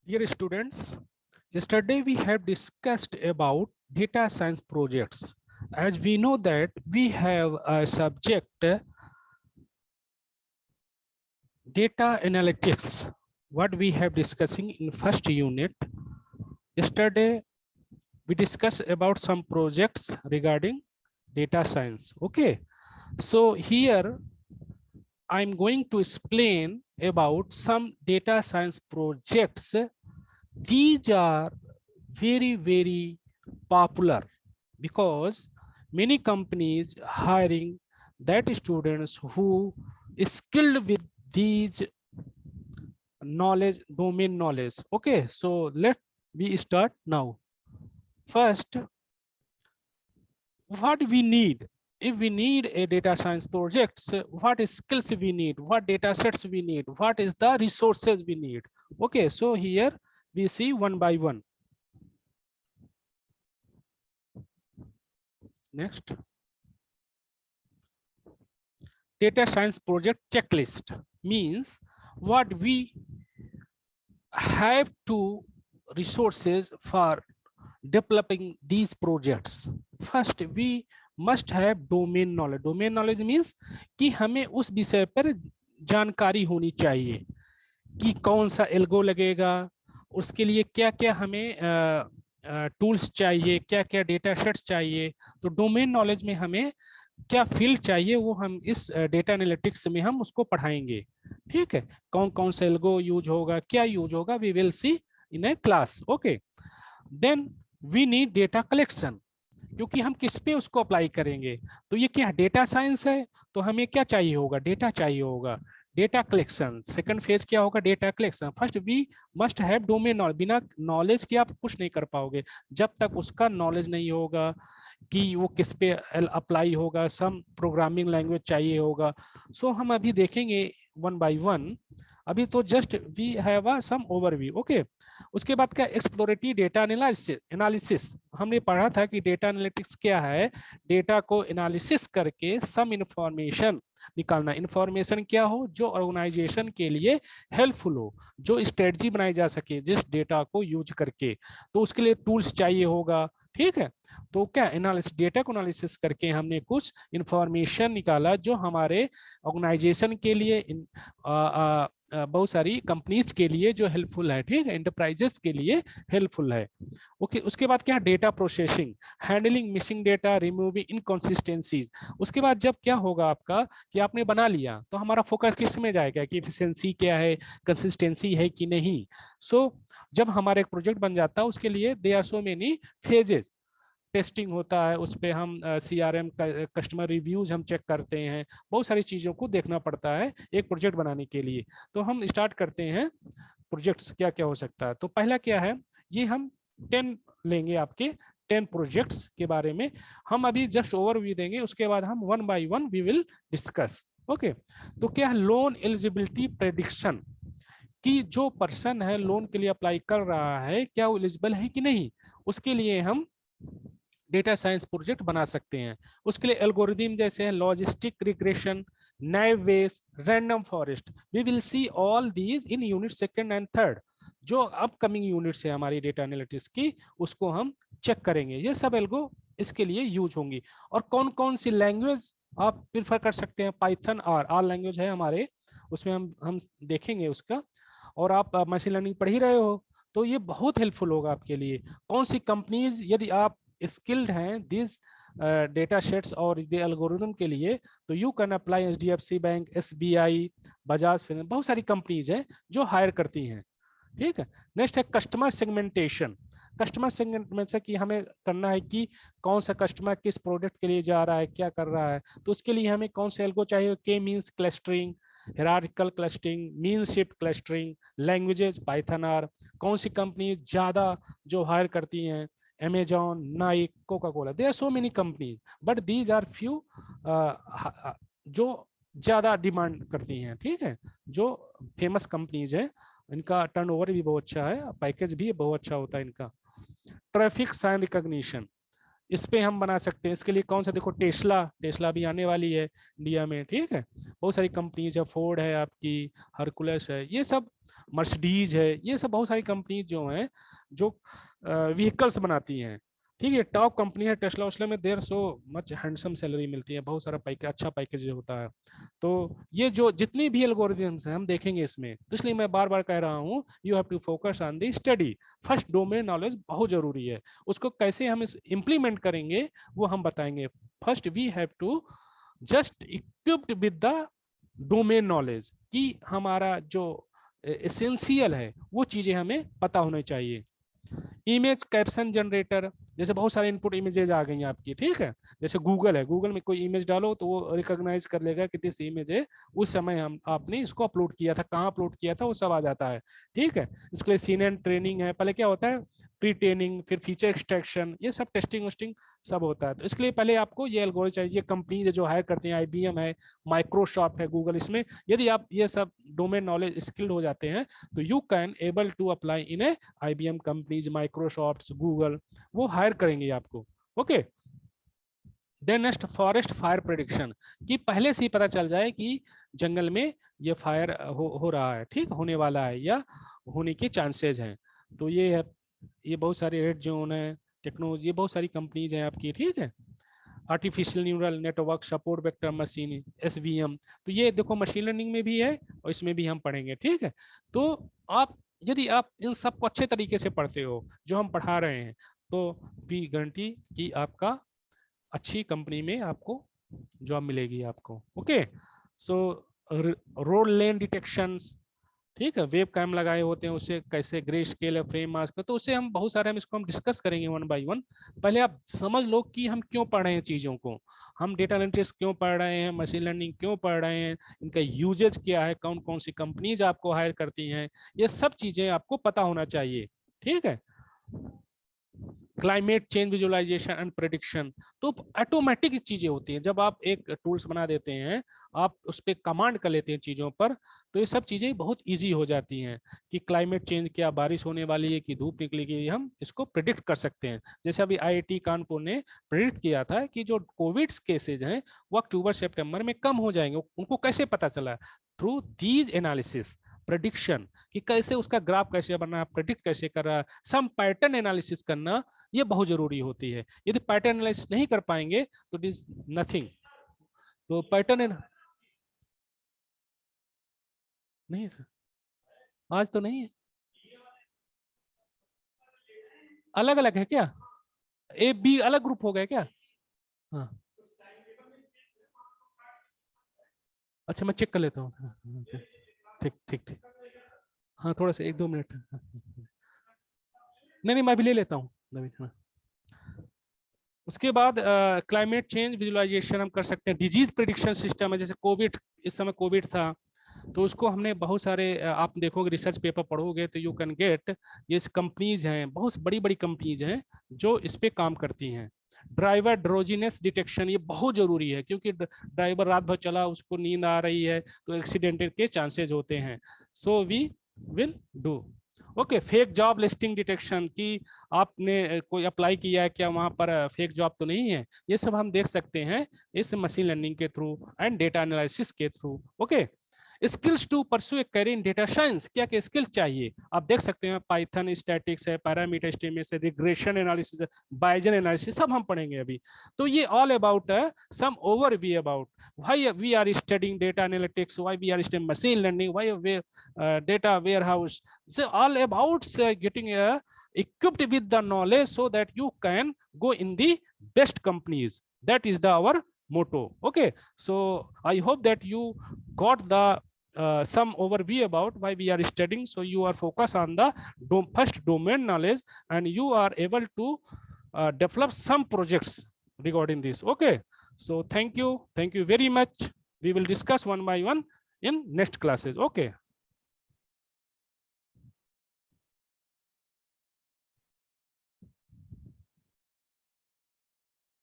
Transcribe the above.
Dear students, yesterday we have discussed about data science projects. As we know that we have a subject data analytics, what we have discussing in first unit. Yesterday we discussed about some projects regarding data science. Okay, so here I'm going to explain about some data science projects. These are very popular because many companies hiring that students who is skilled with these knowledge, domain knowledge. Okay, so let we start now. First, what we need if we need a data science project, so what skills we need, what data sets we need, what is the resources we need. Okay, so here we see one by one. Next, data science project checklist means what we have to resources for developing these projects. First, we must have domain knowledge. Domain knowledge means कि हमें उस विषय पर जानकारी होनी चाहिए कि कौन सा एल्गो लगेगा, उसके लिए क्या क्या हमें टूल्स चाहिए, क्या क्या डेटा सेट्स चाहिए. तो डोमेन नॉलेज में हमें क्या फील्ड चाहिए वो हम इस डेटा एनालिटिक्स में हम उसको पढ़ाएंगे. ठीक है, कौन कौन सा एल्गो यूज होगा, क्या यूज होगा, we will see in a class. Okay, then we need data collection, क्योंकि हम किस पे उसको अप्लाई करेंगे. तो ये क्या डेटा साइंस है, तो हमें क्या चाहिए होगा, डेटा चाहिए होगा. डेटा कलेक्शन सेकंड फेज क्या होगा, data collection. First we must have domain knowledge. बिना नॉलेज के आप कुछ नहीं कर पाओगे जब तक उसका नॉलेज नहीं होगा कि वो किस पे अप्लाई होगा. सम प्रोग्रामिंग लैंग्वेज चाहिए होगा. सो हम अभी देखेंगे वन बाय वन. अभी तो just we have a some overview. Okay, उसके बाद क्या, एक्सप्लोरेटरी डेटा एनालिसिस. हमने पढ़ा था कि डेटा एनालिटिक्स क्या है, डेटा को एनालिसिस करके सम इंफॉर्मेशन निकालना. इंफॉर्मेशन क्या हो, जो ऑर्गेनाइजेशन के लिए हेल्पफुल हो, जो स्ट्रेटजी बनाई जा सके जिस डेटा को यूज करके. तो उसके लिए टूल्स चाहिए होगा. ठीक है, तो क्या एनालिसिस, डेटा को एनालिसिस करके हमने कुछ इंफॉर्मेशन निकाला जो हमारे ऑर्गेनाइजेशन के लिए बहुत सारी कंपनीज के लिए जो हेल्पफुल है. ठीक है, एंटरप्राइजेस के लिए हेल्पफुल है. ओके, उसके बाद क्या, data processing, handling missing data, removing inconsistencies. उसके बाद जब क्या होगा आपका कि आपने बना लिया तो हमारा फोकस किस में जाएगा कि एफिशिएंसी क्या है, कंसिस्टेंसी है कि नहीं. सो जब हमारा एक प्रोजेक्ट बन जाता है उसके लिए they are so many phases. Testing होता है, उस पर हम CRM कस्टमर रिव्यूज हम चेक करते हैं. बहुत सारी चीज़ों को देखना पड़ता है एक प्रोजेक्ट बनाने के लिए. तो हम स्टार्ट करते हैं प्रोजेक्ट्स क्या क्या हो सकता है. तो पहला क्या है, ये हम 10 लेंगे, आपके 10 प्रोजेक्ट्स के बारे में हम अभी जस्ट ओवरव्यू देंगे. उसके बाद हम one by one we will discuss. Okay, तो क्या है, लोन एलिजिबिलिटी प्रेडिक्शन, कि जो पर्सन है लोन के लिए अप्लाई कर रहा है क्या वो एलिजिबल है कि नहीं. उसके लिए हम डेटा साइंस प्रोजेक्ट बना सकते हैं. उसके लिए एल्गोरिदम जैसे हैं logistic regression, naive Bayes, random forest. We will see all these in unit second and third. जो अपकमिंग यूनिट्स है हमारी डेटा एनालिटिक्स की, उसको हम चेक करेंगे. ये सब एल्गो इसके लिए यूज होंगी. और कौन कौन सी लैंग्वेज आप प्रिफर कर सकते हैं, पाइथन और आर लैंग्वेज है हमारे, उसमें हम देखेंगे उसका. और आप मशीन लर्निंग पढ़ ही रहे हो तो ये बहुत हेल्पफुल होगा आपके लिए. कौन सी कंपनीज, यदि आप स्किल्ड हैं दिस डेटा सेट्स और एल्गोरिथम के लिए, तो you can apply. HDFC bank, SBI, Bajaj finance, बहुत सारी कंपनीज हैं जो हायर करती हैं. ठीक है, नेक्स्ट है कस्टमर सेगमेंटेशन. कस्टमर सेगमेंट कि हमें करना है कि कौन सा कस्टमर किस प्रोडक्ट के लिए जा रहा है, क्या कर रहा है. तो उसके लिए हमें कौन सा एल्गो चाहिए, के means clustering, hierarchical clustering, mean shift clustering, languages python r. कौन सी कंपनी ज्यादा जो हायर करती हैं, Amazon, Nike, Coca-Cola. There are so many companies, but these are few जो ज्यादा डिमांड करती हैं. ठीक है, जो फेमस कंपनीज है इनका टर्नओवर भी बहुत अच्छा है, पैकेज भी बहुत अच्छा होता है इनका. ट्रैफिक साइन रिकॉग्निशन, इस पे हम बना सकते हैं। इसके लिए कौन सा, देखो टेस्ला भी आने वाली है इंडिया में, ठीक है। बहुत सारी कंपनीज है, फोर्ड है आपकी, हरकुलस है, ये सब, मर्सिडीज है, ये सब बहुत सारी कंपनीज जो हैं जो व्हीकल्स बनाती हैं, ठीक है। टॉप कंपनी है टेस्ला वेस्ला में, देर सो मच हैंडसम सैलरी मिलती है, बहुत सारा पैकेज, अच्छा पैकेज होता है। तो ये जो जितनी भी एल्गोरिथम्स हैं हम देखेंगे इसमें, तो इसलिए मैं बार बार कह रहा हूँ you have to focus on the study first. Domain knowledge बहुत जरूरी है, उसको कैसे हम इस इम्प्लीमेंट करेंगे वो हम बताएंगे। First we have to just equipped with the domain knowledge, कि हमारा जो एसेंशियल है वो चीजें हमें पता होनी चाहिए। इमेज कैप्शन जनरेटर, जैसे बहुत सारे इनपुट इमेजेस आ गई हैं आपकी, ठीक है। जैसे गूगल है, गूगल में कोई इमेज डालो तो वो रिकॉग्नाइज कर लेगा कि दिस इमेज है, उस समय हम आपने इसको अपलोड किया था, कहाँ अपलोड किया था, वो सब आ जाता है, ठीक है। इसके लिए सीन एंड ट्रेनिंग है, पहले क्या होता है, प्री ट्रेनिंग, फिर फीचर एक्सट्रैक्शन, ये सब टेस्टिंग वेस्टिंग सब होता है। तो इसके लिए पहले आपको ये एल्गोरिथम चाहिए। कंपनी जो हायर करती हैं, IBM है, माइक्रोसॉफ्ट है, गूगल, इसमें यदि आप ये सब डोमेन नॉलेज स्किल्ड हो जाते हैं तो you can able to apply in a IBM companies, Microsoft, Google, वो हायर करेंगे आपको। Okay, then next forest fire prediction, कि पहले से ही पता चल जाए कि जंगल में ये फायर हो रहा है, ठीक, होने वाला है या होने के चांसेस हैं। तो ये है, ये बहुत सारे रेड जोन है, टेक्नोलॉजी, ये बहुत सारी कंपनीज हैं आपकी, ठीक है। Artificial neural network, support vector machine, SVM, तो ये देखो मशीन लर्निंग में भी है और इसमें भी हम पढ़ेंगे, ठीक है। तो आप यदि आप इन सबको अच्छे तरीके से पढ़ते हो जो हम पढ़ा रहे हैं, तो भी गारंटी कि आपका अच्छी कंपनी में आपको जॉब मिलेगी आपको। ओके, सो रोड लेन डिटेक्शंस, ठीक है, वेब कैम लगाए होते हैं, उससे कैसे ग्रे स्केल है, फ्रेम मास्क, तो उससे हम बहुत सारे, हम इसको हम डिस्कस करेंगे वन बाय वन। पहले आप समझ लो कि हम क्यों पढ़ रहे हैं चीज़ों को, हम डेटा एनालिटिक्स क्यों पढ़ रहे हैं, मशीन लर्निंग क्यों पढ़ रहे हैं, इनका यूजेज क्या है, कौन कौन सी कंपनीज आपको हायर करती हैं, ये सब चीज़ें आपको पता होना चाहिए, ठीक है। Climate change visualisation and prediction, तो ऑटोमेटिक चीजें होती हैं, जब आप एक टूल्स बना देते हैं, आप उस पर कमांड कर लेते हैं चीजों पर, तो ये सब चीजें बहुत इजी हो जाती हैं कि क्लाइमेट चेंज, क्या बारिश होने वाली है कि धूप निकलेगी, हम इसको प्रिडिक्ट कर सकते हैं। जैसे अभी IIT कानपुर ने प्रिडिक्ट किया था कि जो कोविड केसेज हैं वो अक्टूबर सितंबर में कम हो जाएंगे। उनको कैसे पता चला? थ्रू दीज एनालिसिस, प्रेडिक्शन, कि कैसे उसका ग्राफ कैसे बना, प्रेडिक्ट कैसे कर रहा है, सम पैटर्न एनालिसिस करना, ये बहुत जरूरी होती है। यदि पैटर्न एनालिसिस नहीं कर पाएंगे तो इट इज नथिंग। तो पैटर्न नहीं है सर, आज तो नहीं है, अलग अलग है क्या? A B अलग ग्रुप हो गया क्या? हाँ, अच्छा मैं चेक कर लेता हूँ, ठीक ठीक ठीक, हाँ थोड़ा सा 1-2 मिनट, नहीं नहीं मैं भी ले लेता हूँ। उसके बाद क्लाइमेट चेंज विजुअलाइजेशन हम कर सकते हैं। डिजीज प्रिडिक्शन सिस्टम है, जैसे कोविड, इस समय कोविड था तो उसको हमने बहुत सारे, आप देखोगे रिसर्च पेपर पढ़ोगे तो यू कैन गेट, ये कंपनीज हैं, बहुत बड़ी बड़ी कंपनीज हैं जो इस पे काम करती हैं। ड्राइवर ड्रोजीनेस डिटेक्शन, ये बहुत जरूरी है, क्योंकि ड्राइवर रात भर चला, उसको नींद आ रही है तो एक्सीडेंट के चांसेस होते हैं। So we will do. Okay, fake job listing detection, कि आपने कोई अप्लाई किया है क्या, वहां पर फेक जॉब तो नहीं है, ये सब हम देख सकते हैं इस मशीन लर्निंग के थ्रू एंड डेटा एनालिसिस के through. Okay, skills to pursue a career in data science, क्या क्या स्किल्स चाहिए आप देख सकते हैं, पाइथन, स्टैटिक्स है, पैरामीटर एस्टिमेशन है, रिग्रेशन एनालिसिस, बायजन एनालिसिस, सब हम पढ़ेंगे अभी। तो ये all about some overview about why we are studying data analytics, why we are studying machine learning, why data warehouse, so all about getting equipped with the knowledge so that you can go in the best companies. That is our motto. Okay, so I hope that you got the some overview about why we are studying, so you are focused on the first domain knowledge and you are able to develop some projects regarding this. Okay, so thank you very much. We will discuss one by one in next classes. Okay.